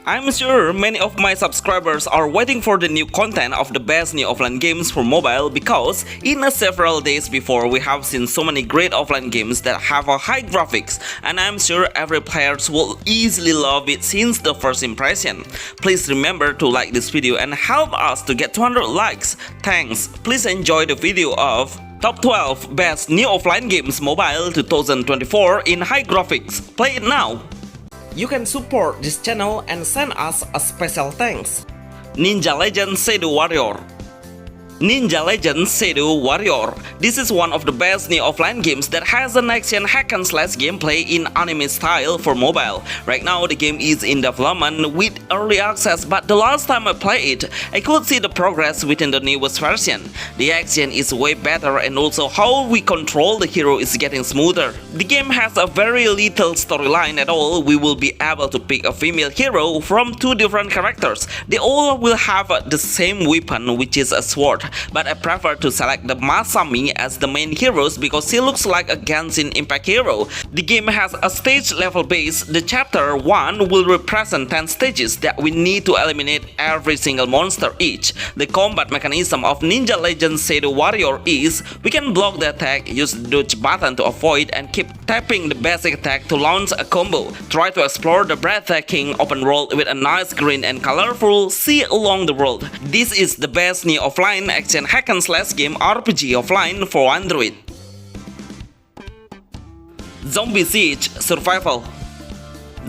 I'm sure many of my subscribers are waiting for the new content of the best new offline games for mobile because in several days before we have seen so many great offline games that have a high graphics, and I'm sure every player will easily love it since the first impression. Please remember to like this video and help us to get 200 likes. Thanks. Please enjoy the video of Top 12 Best New Offline Games Mobile 2024 in High Graphics. Play it now! You can support this channel and send us a special thanks. Ninja Legend Shadow Warrior. Ninja Legend Shadow Warrior. This is one of the best new offline games that has an action hack and slash gameplay in anime style for mobile. Right now the game is in development with early access, but the last time I played it, I could see the progress within the newest version. The action is way better and also how we control the hero is getting smoother. The game has a very little storyline at all. We will be able to pick a female hero from two different characters. They all will have the same weapon, which is a sword. But I prefer to select the Masami as the main heroes because he looks like a Genshin Impact hero. The game has a stage level base. The chapter 1 will represent 10 stages that we need to eliminate every single monster each. The combat mechanism of Ninja Legend Shadow Warrior is we can block the attack, use the dodge button to avoid, and keep tapping the basic attack to launch a combo. Try to explore the breathtaking open world with a nice green and colorful sea along the world. This is the best new offline action hack and slash game RPG offline for Android. Zombie Siege Survival.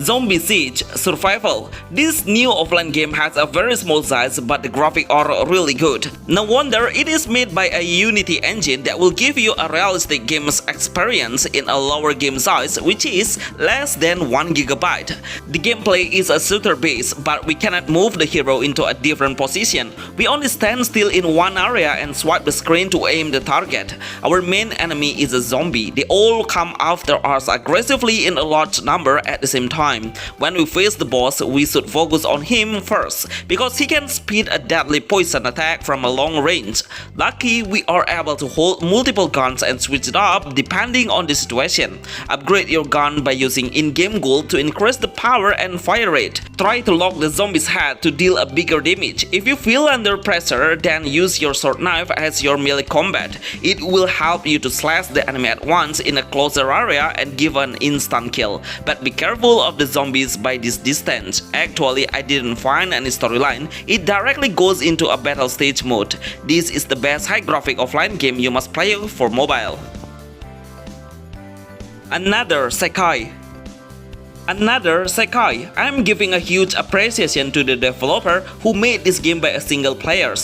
Zombie Siege Survival. This new offline game has a very small size, but the graphics are really good. No wonder it is made by a Unity engine that will give you a realistic game's experience in a lower game size, which is less than 1 GB. The gameplay is a shooter base, but we cannot move the hero into a different position. We only stand still in one area and swipe the screen to aim the target. Our main enemy is a zombie. They all come after us aggressively in a large number at the same time. When we face the boss, we should focus on him first because he can spit a deadly poison attack from a long range. Lucky we are able to hold multiple guns and switch it up depending on the situation. Upgrade your gun by using in-game gold to increase the power and fire rate. Try to lock the zombie's head to deal a bigger damage. If you feel under pressure, then use your sword knife as your melee combat. It will help you to slash the enemy at once in a closer area and give an instant kill. But be careful of the zombies by this distance. Actually, I didn't find any storyline. It directly goes into a battle stage mode. This is the best high graphic offline game you must play for mobile. Another Seai. Another Seai. I'm giving a huge appreciation to the developer who made this game by a single player.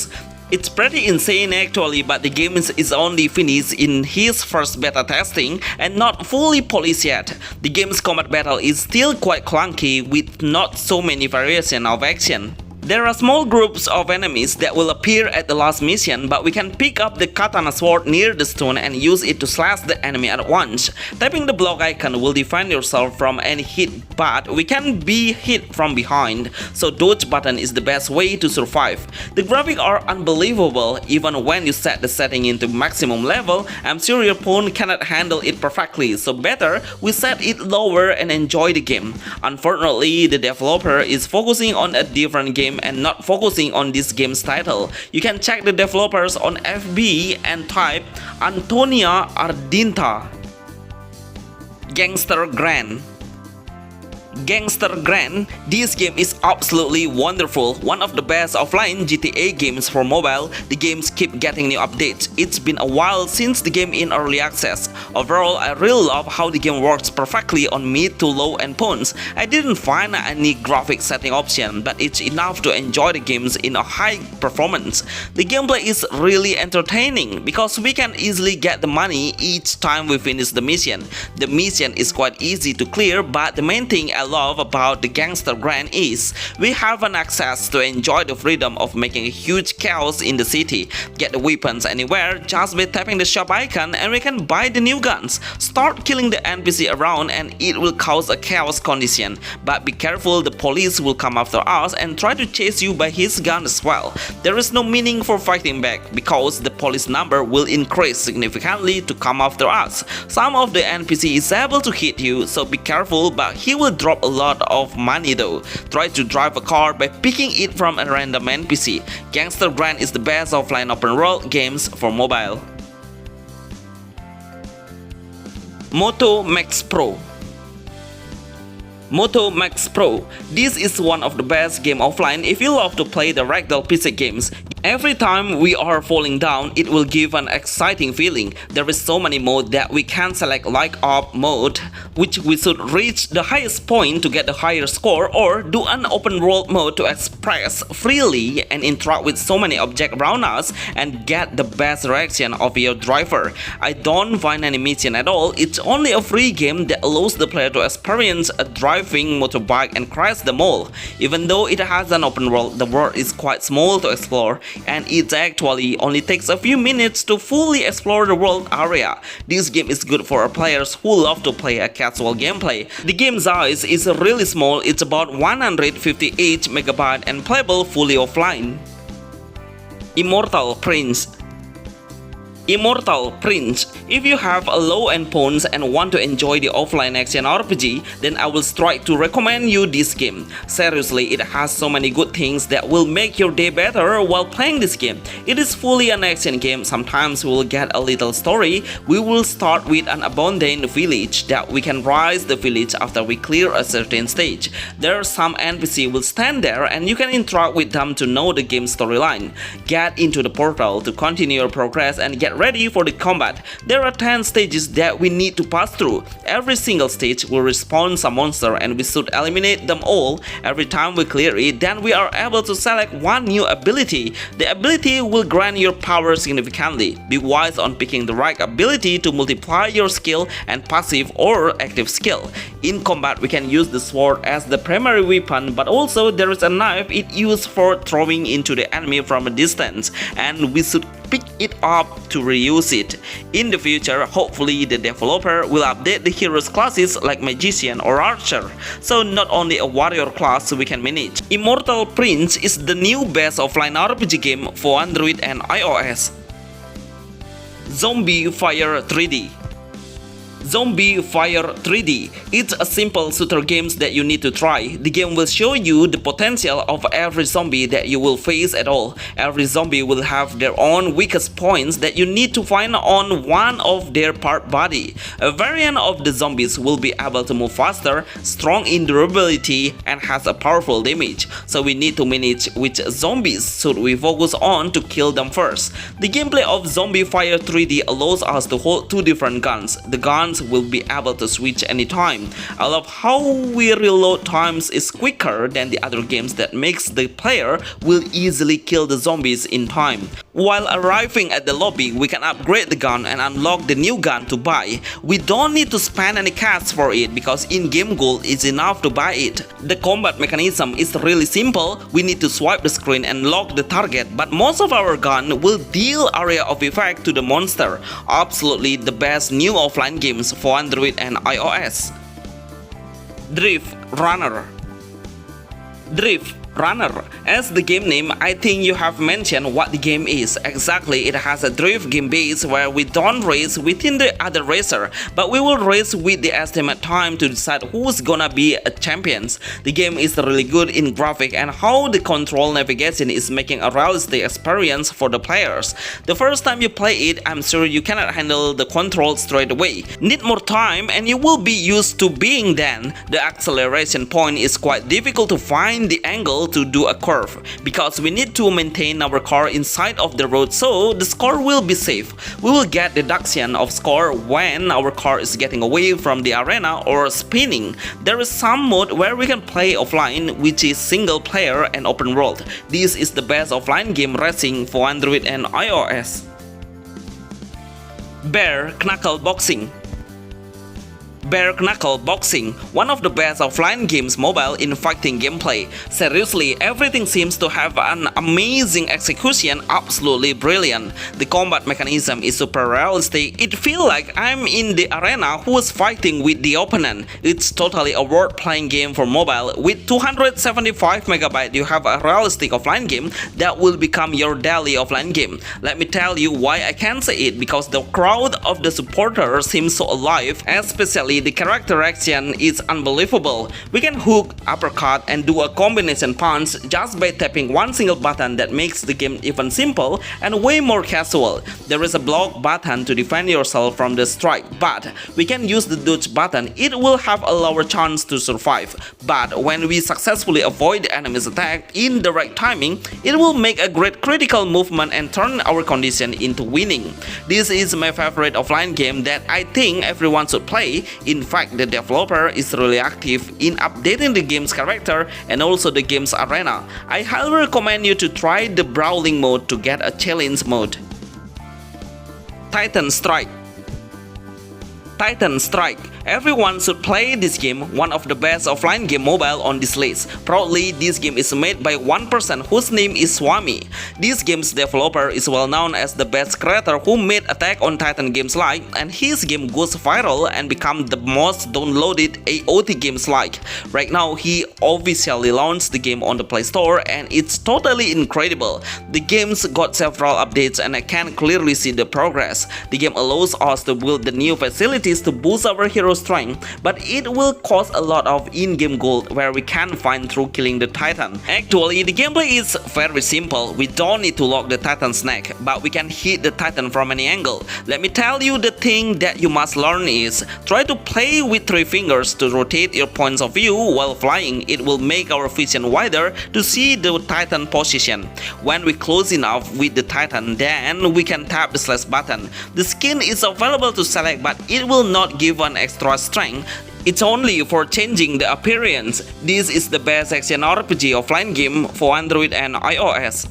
It's pretty insane actually, but the game is only finished in his first beta testing and not fully polished yet. The game's combat battle is still quite clunky with not so many variations of action. There are small groups of enemies that will appear at the last mission, but we can pick up the katana sword near the stone and use it to slash the enemy at once. Tapping the block icon will defend yourself from any hit, but we can be hit from behind, so dodge button is the best way to survive. The graphics are unbelievable. Even when you set the setting into maximum level, I'm sure your phone cannot handle it perfectly, so better we set it lower and enjoy the game. Unfortunately, the developer is focusing on a different game and not focusing on this game's title. You can check the developers on FB and type Antonia Ardinta. Gangster Grand. Gangster Grand. This game is absolutely wonderful. One of the best offline GTA games for mobile. The games keep getting new updates. It's been a while since the game in early access. Overall, I really love how the game works perfectly on mid to low end phones. I didn't find any graphic setting option, but it's enough to enjoy the games in a high performance. The gameplay is really entertaining because we can easily get the money each time we finish the mission. The mission is quite easy to clear, but the main thing I love about the Gangster Grand is we have an access to enjoy the freedom of making a huge chaos in the city. Get the weapons anywhere just by tapping the shop icon and we can buy the new guns. Start killing the NPC around and it will cause a chaos condition. But be careful, the police will come after us and try to chase you by his gun as well. There is no meaning for fighting back because the police number will increase significantly to come after us. Some of the NPC is able to hit you, so be careful, but he will drop for a lot of money though. Try to drive a car by picking it from a random NPC. Gangster Grand is the best offline open world games for mobile. Moto Max Pro. Moto Max Pro. This is one of the best game offline if you love to play the ragdoll PC games. Every time we are falling down, it will give an exciting feeling. There is so many modes that we can select, like up mode, which we should reach the highest point to get the higher score, or do an open world mode to express freely and interact with so many objects around us and get the best reaction of your driver. I don't find any mission at all. It's only a free game that allows the player to experience a driving motorbike and crash them all. Even though it has an open world, the world is quite small to explore, and it actually only takes a few minutes to fully explore the world area. This game is good for players who love to play a casual gameplay. The game size is really small, it's about 158 MB and playable fully offline. Immortal Prince. Immortal Prince. If you have a low-end phones and want to enjoy the offline action RPG, then I will strike to recommend you this game. Seriously, it has so many good things that will make your day better while playing this game. It is fully an action game. Sometimes we will get a little story. We will start with an abandoned village that we can rise the village after we clear a certain stage. There are some NPC will stand there and you can interact with them to know the game storyline. Get into the portal to continue your progress and get ready for the combat. There are 10 stages that we need to pass through. Every single stage will respawn some monster and we should eliminate them all. Every time we clear it, then we are able to select one new ability. The ability will grant your power significantly. Be wise on picking the right ability to multiply your skill and passive or active skill. In combat, we can use the sword as the primary weapon, but also there is a knife it used for throwing into the enemy from a distance, and we should pick it up to reuse it. In the future, hopefully the developer will update the heroes classes like magician or archer, so not only a warrior class we can manage. Immortal Prince is the new best offline RPG game for Android and iOS. Zombie Fire 3D. Zombie Fire 3D. It's a simple shooter game that you need to try. The game will show you the potential of every zombie that you will face at all. Every zombie will have their own weakest points that you need to find on one of their part body. A variant of the zombies will be able to move faster, strong in durability, and has a powerful damage. So we need to manage which zombies should we focus on to kill them first. The gameplay of Zombie Fire 3D allows us to hold two different guns. The guns will be able to switch anytime. I love how we reload times is quicker than the other games that makes the player will easily kill the zombies in time. While arriving at the lobby, we can upgrade the gun and unlock the new gun to buy. We don't need to spend any cash for it because in-game gold is enough to buy it. The combat mechanism is really simple. We need to swipe the screen and lock the target, but most of our gun will deal area of effect to the monster. Absolutely the best new offline games for Android and iOS. Drift Runner. Drift Runner. As the game name, I think you have mentioned what the game is. Exactly, it has a drift game base where we don't race within the other racer, but we will race with the estimate time to decide who's gonna be a champion. The game is really good in graphic and how the control navigation is making a realistic experience for the players. The first time you play it, I'm sure you cannot handle the control straight away. Need more time and you will be used to being then. The acceleration point is quite difficult to find the angle to do a curve because we need to maintain our car inside of the road, so the score will be safe. We will get deduction of score when our car is getting away from the arena or spinning. There is some mode where we can play offline, which is single player and open world. This is the best offline game racing for Android and iOS. Bare Knuckle Boxing. Bare Knuckle Boxing, one of the best offline games mobile in fighting gameplay. Seriously, everything seems to have an amazing execution, absolutely brilliant. The combat mechanism is super realistic. It feels like I'm in the arena who is fighting with the opponent. It's totally a worth playing game for mobile. With 275 MB, you have a realistic offline game that will become your daily offline game. Let me tell you why I can say it, because the crowd of the supporters seems so alive, especially Especially the character action is unbelievable. We can hook, uppercut and do a combination punch just by tapping one single button that makes the game even simple and way more casual. There is a block button to defend yourself from the strike, but we can use the dodge button. It will have a lower chance to survive, but when we successfully avoid the enemy's attack in the right timing, it will make a great critical movement and turn our condition into winning. This is my favorite offline game that I think everyone should play. In fact, the developer is really active in updating the game's character and also the game's arena. I highly recommend you to try the brawling mode to get a challenge mode. Titan Strike. Titan Strike. Everyone should play this game, one of the best offline game mobile on this list. Proudly, this game is made by one person whose name is Swami. This game's developer is well known as the best creator who made Attack on Titan games like, and his game goes viral and become the most downloaded AOT games like. Right now, he officially launched the game on the Play Store and it's totally incredible. The game's got several updates and I can clearly see the progress. The game allows us to build the new facilities to boost our heroes' strength, but it will cost a lot of in-game gold where we can find through killing the Titan. Actually, the gameplay is very simple. We don't need to lock the Titan's neck, but we can hit the Titan from any angle. Let me tell you, the thing that you must learn is try to play with 3 fingers to rotate your points of view while flying. It will make our vision wider to see the Titan position. When we close enough with the Titan, then we can tap the slash button. The skin is available to select, but it will not give an extra strength. It's only for changing the appearance. This is the best action RPG offline game for Android and iOS.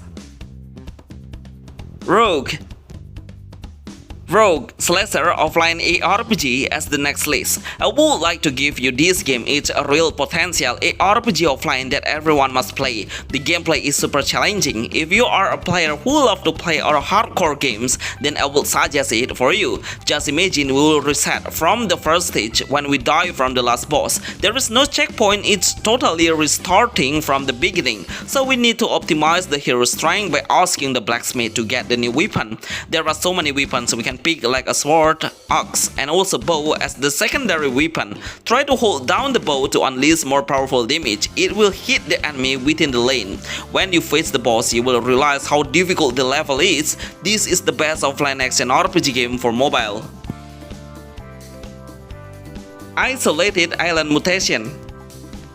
Rogue Slasher Offline ARPG as the next list. I would like to give you this game. It's a real potential ARPG offline that everyone must play. The gameplay is super challenging. If you are a player who love to play our hardcore games, then I will suggest it for you. Just imagine we will reset from the first stage when we die from the last boss. There is no checkpoint, it's totally restarting from the beginning. So we need to optimize the hero's strength by asking the blacksmith to get the new weapon. There are so many weapons we can pick, like a sword, axe and also bow as the secondary weapon. Try to hold down the bow to unleash more powerful damage. It will hit the enemy within the lane. When you face the boss, you will realize how difficult the level is. This is the best offline action RPG game for mobile. Isolated Island Mutation.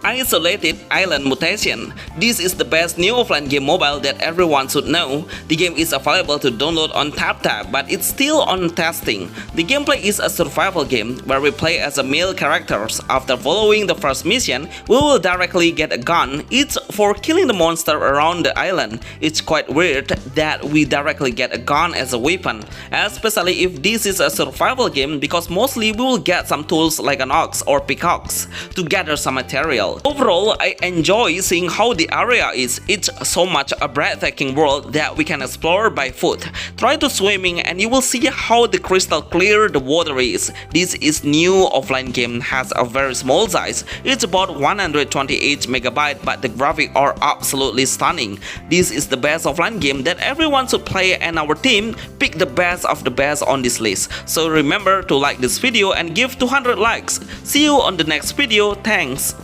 Isolated Island Mutation. This is the best new offline game mobile that everyone should know. The game is available to download on TapTap, but it's still on testing. The gameplay is a survival game where we play as a male characters. After following the first mission, we will directly get a gun. It's for killing the monster around the island. It's quite weird that we directly get a gun as a weapon, especially if this is a survival game, because mostly we will get some tools like an axe or pickaxe to gather some material. Overall, I enjoy seeing how the area is. It's so much a breathtaking world that we can explore by foot. Try to swimming and you will see how the crystal clear the water is. This is new offline game, has a very small size. It's about 128 MB, but the graphics are absolutely stunning. This is the best offline game that everyone should play, and our team picked the best of the best on this list. So remember to like this video and give 200 likes. See you on the next video. Thanks.